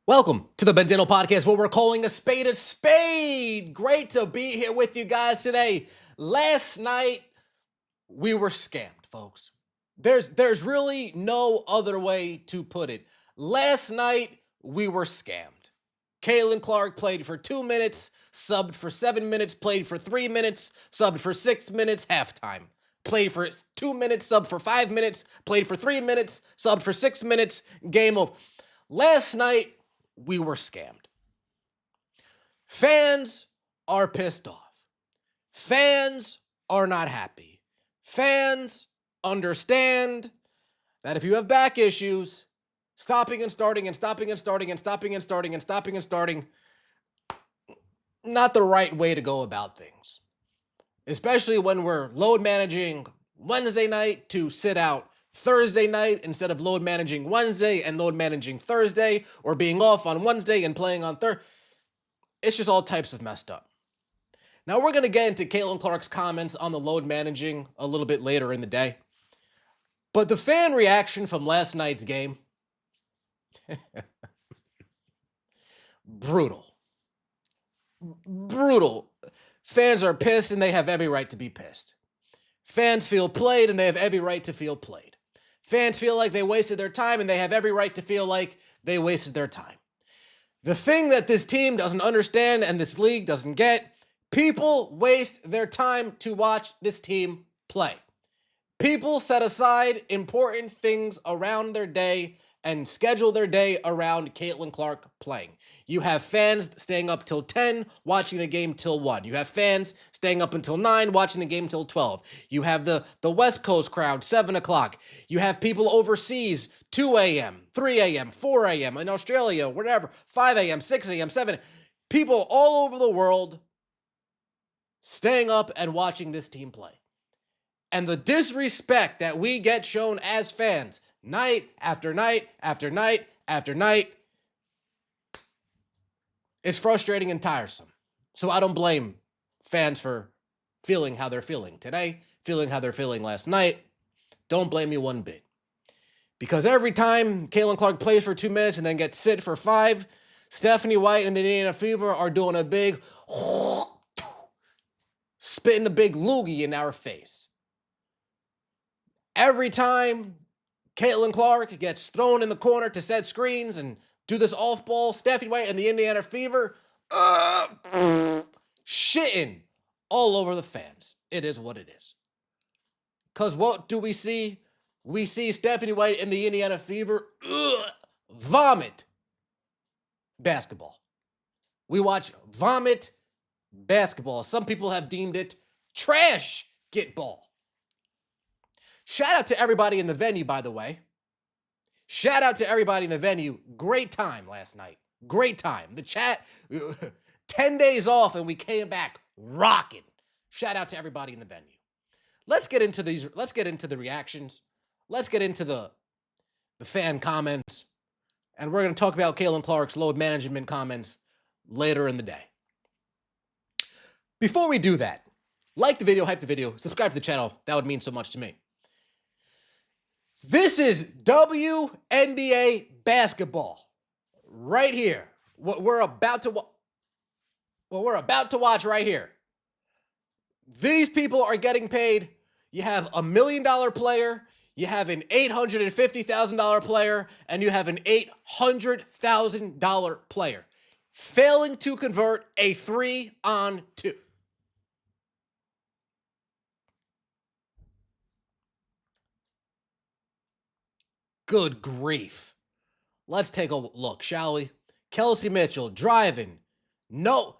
Welcome to the Benzino Podcast, where we're calling a spade a spade. Great to be here with you guys today. Last night, we were scammed, folks. There's really no other way to put it. Last night, we were scammed. Caitlin Clark played for 2 minutes, subbed for 7 minutes, played for 3 minutes, subbed for 6 minutes, halftime. Played for 2 minutes, subbed for 5 minutes, played for 3 minutes, subbed for 6 minutes, game over. Last night, we were scammed. Fans are pissed off. Fans are not happy. Fans understand that if you have back issues, stopping and starting and stopping and starting and stopping and starting and stopping and starting, not the right way to go about things. Especially when we're load managing Wednesday night to sit out Thursday night instead of load managing Wednesday and load managing Thursday, or being off on Wednesday and playing on Thursday. It's just all types of messed up. Now we're going to get into Caitlin Clark's comments on the load managing a little bit later in the day. But the fan reaction from last night's game, brutal. Brutal. Fans are pissed and they have every right to be pissed. Fans feel played and they have every right to feel played. Fans feel like they wasted their time and they have every right to feel like they wasted their time. The thing that this team doesn't understand and this league doesn't get, people waste their time to watch this team play. People set aside important things around their day and schedule their day around Caitlin Clark playing. You have fans staying up till 10, watching the game till 1. You have fans staying up until 9, watching the game till 12. You have the West Coast crowd, 7 o'clock. You have people overseas, 2 a.m., 3 a.m., 4 a.m., in Australia, whatever, 5 a.m., 6 a.m., 7 a.m. People all over the world staying up and watching this team play. And the disrespect that we get shown as fans, night after night after night after night, is frustrating and tiresome. So I don't blame fans for feeling how they're feeling today, feeling how they're feeling last night. Don't blame me one bit. Because every time Caitlin Clark plays for 2 minutes and then gets sit for 5, Stephanie White and the Indiana Fever are doing a big spitting a big loogie in our face. Every time Caitlin Clark gets thrown in the corner to set screens and do this off ball, Stephanie White and the Indiana Fever shitting all over the fans. It is what it is. Because what do we see? We see Stephanie White and the Indiana Fever vomit basketball. We watch vomit basketball. Some people have deemed it trash get ball. Shout out to everybody in the venue, by the way. Shout out to everybody in the venue. Great time last night. Great time. The chat, 10 days off and we came back rocking. Shout out to everybody in the venue. Let's get into these. Let's get into the reactions. Let's get into the fan comments. And we're going to talk about Caitlin Clark's load management comments later in the day. Before we do that, like the video, hype the video, subscribe to the channel. That would mean so much to me. This is WNBA basketball right here. What we're about to watch right here. These people are getting paid. You have $1 million player, you have an $850,000 player, and you have an $800,000 player failing to convert a 3-on-2. Good grief. Let's take a look, shall we? Kelsey Mitchell driving. No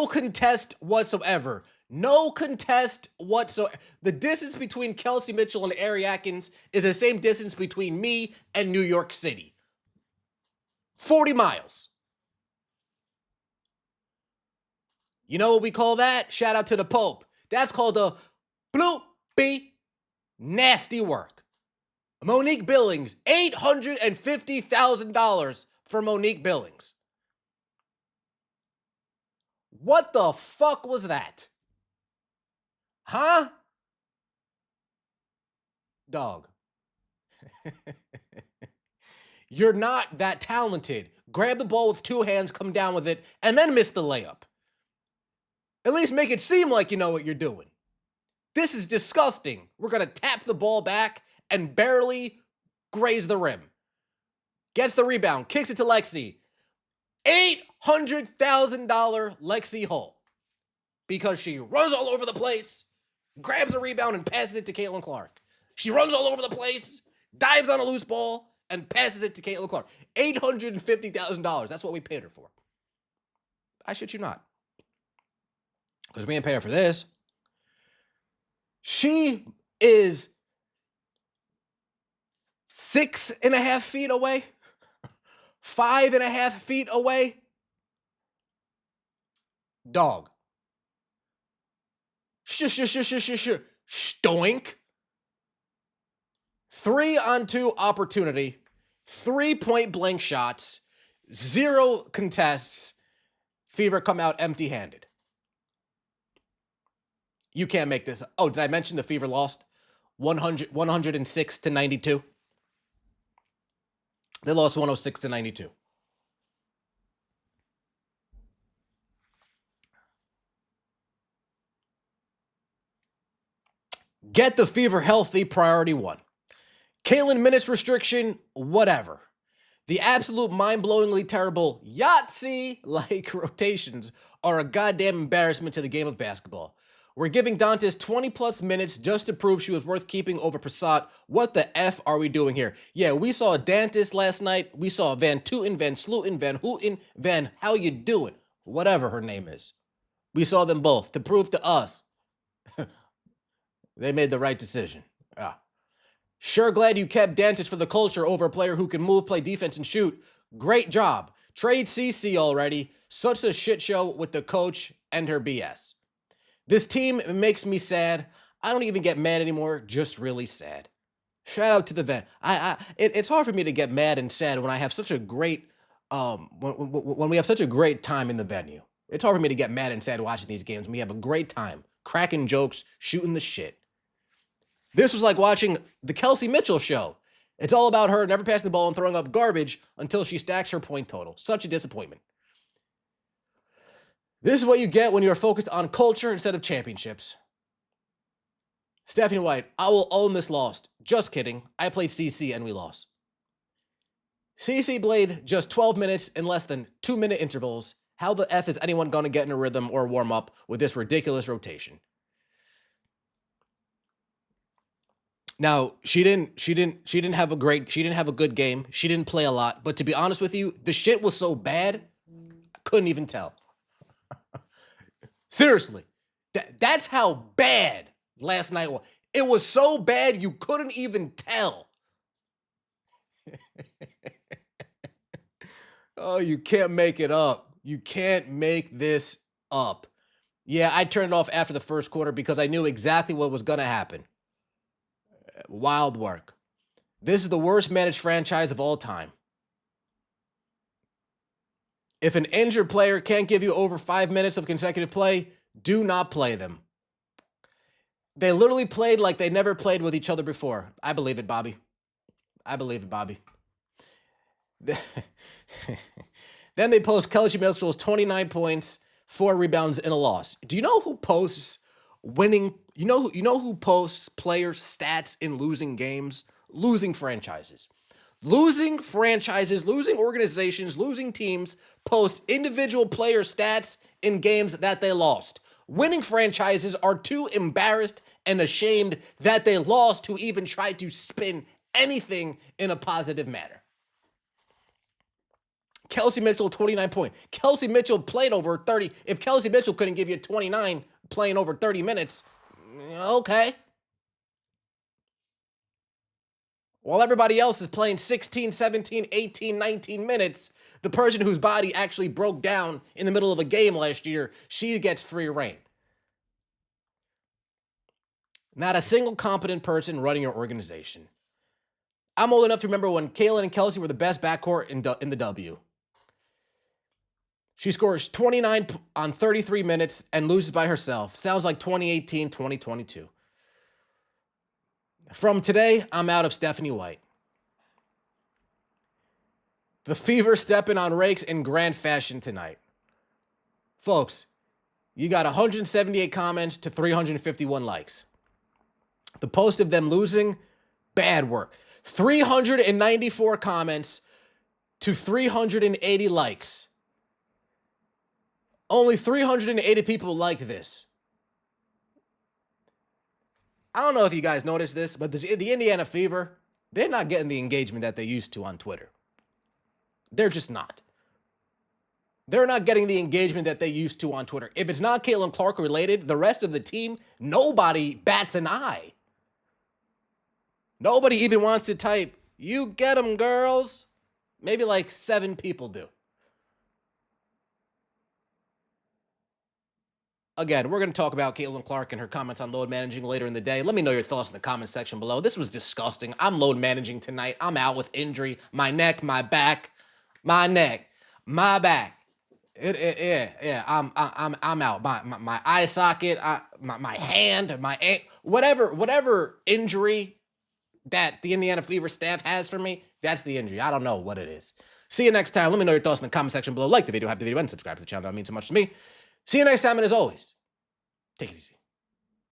contest whatsoever. No contest whatsoever. The distance between Kelsey Mitchell and Ari Atkins is the same distance between me and New York City. 40 miles. You know what we call that? Shout out to the Pope. That's called a bloopy nasty work. Monique Billings, $850,000 for Monique Billings. What the fuck was that? Huh? Dog. You're not that talented. grab the ball with two hands, come down with it, and then miss the layup. At least make it seem like you know what you're doing. This is disgusting. We're going to tap the ball back and barely graze the rim. Gets the rebound, kicks it to Lexi. $800,000 Lexi Hull. Because she runs all over the place, grabs a rebound and passes it to Caitlin Clark. She runs all over the place, dives on a loose ball, and passes it to Caitlin Clark. $850,000. That's what we paid her for. I shit you not. Because we didn't pay her for this. She is 6.5 feet away. 5.5 feet away. Dog. Stoink. 3-on-2 opportunity. 3 point-blank shots. 0 contests. Fever come out empty-handed. You can't make this. Oh, did I mention the Fever lost? 106-92. They lost 106-92. Get the Fever healthy, priority 1. Caitlin minutes restriction, whatever. The absolute mind-blowingly terrible Yahtzee-like rotations are a goddamn embarrassment to the game of basketball. We're giving Dantas 20-plus minutes just to prove she was worth keeping over Prasad. What the F are we doing here? Yeah, we saw Dantas last night. We saw Van Tooten, Van Slooten, Van Hooten, Van how you doing? Whatever her name is. We saw them both to prove to us they made the right decision. Sure glad you kept Dantas for the culture over a player who can move, play defense, and shoot. Great job. Trade CC already. Such a shit show with the coach and her BS. This team makes me sad. I don't even get mad anymore, just really sad. Shout out to the vet. It's hard for me to get mad and sad when I have such a great when we have such a great time in the venue. It's hard for me to get mad and sad watching these games. We have a great time, cracking jokes, shooting the shit. This was like watching the Kelsey Mitchell show. It's all about her never passing the ball and throwing up garbage until she stacks her point total. Such a disappointment. This is what you get when you're focused on culture instead of championships. Stephanie White, I will own this loss. Just kidding. I played CC and we lost. CC played just 12 minutes in less than 2-minute intervals. How the F is anyone going to get in a rhythm or warm up with this ridiculous rotation? Now, she didn't have a good game. She didn't play a lot, but to be honest with you, the shit was so bad, I couldn't even tell. Seriously, that's how bad last night was. It was so bad you couldn't even tell. Oh, you can't make it up. You can't make this up. Yeah, I turned it off after the first quarter because I knew exactly what was going to happen. Wild work. This is the worst managed franchise of all time. If an injured player can't give you over 5 minutes of consecutive play, do not play them. They literally played like they never played with each other before. I believe it, Bobby. I believe it, Bobby. Then they post Kelsey Mitchell's 29 points, 4 rebounds, and a loss. Do you know who posts winning? You know who posts players' stats in losing games? Losing franchises. Losing franchises, losing organizations, losing teams post individual player stats in games that they lost. Winning franchises are too embarrassed and ashamed that they lost to even try to spin anything in a positive manner. Kelsey Mitchell, 29 points. Kelsey Mitchell played over 30. If Kelsey Mitchell couldn't give you 29 playing over 30 minutes, okay. While everybody else is playing 16, 17, 18, 19 minutes, the person whose body actually broke down in the middle of a game last year, she gets free reign. Not a single competent person running your organization. I'm old enough to remember when Kaylin and Kelsey were the best backcourt in the W. She scores 29 on 33 minutes and loses by herself. Sounds like 2018, 2022. From today, I'm out of Stephanie White. The Fever stepping on rakes in grand fashion tonight. Folks, you got 178 comments to 351 likes. The post of them losing, bad work. 394 comments to 380 likes. Only 380 people like this. I don't know if you guys noticed this, but the Indiana Fever, they're not getting the engagement that they used to on Twitter. They're just not. They're not getting the engagement that they used to on Twitter. If it's not Caitlin Clark related, the rest of the team, nobody bats an eye. Nobody even wants to type, "You get them, girls." Maybe like 7 people do. Again, we're going to talk about Caitlin Clark and her comments on load managing later in the day. Let me know your thoughts in the comment section below. This was disgusting. I'm load managing tonight. I'm out with injury. My neck, my back, my neck, my back. Yeah. I'm out. My eye socket, my hand, whatever injury that the Indiana Fever staff has for me, that's the injury. I don't know what it is. See you next time. Let me know your thoughts in the comment section below. Like the video, hype the video, and subscribe to the channel. That means so much to me. See you next time, and as always, take it easy.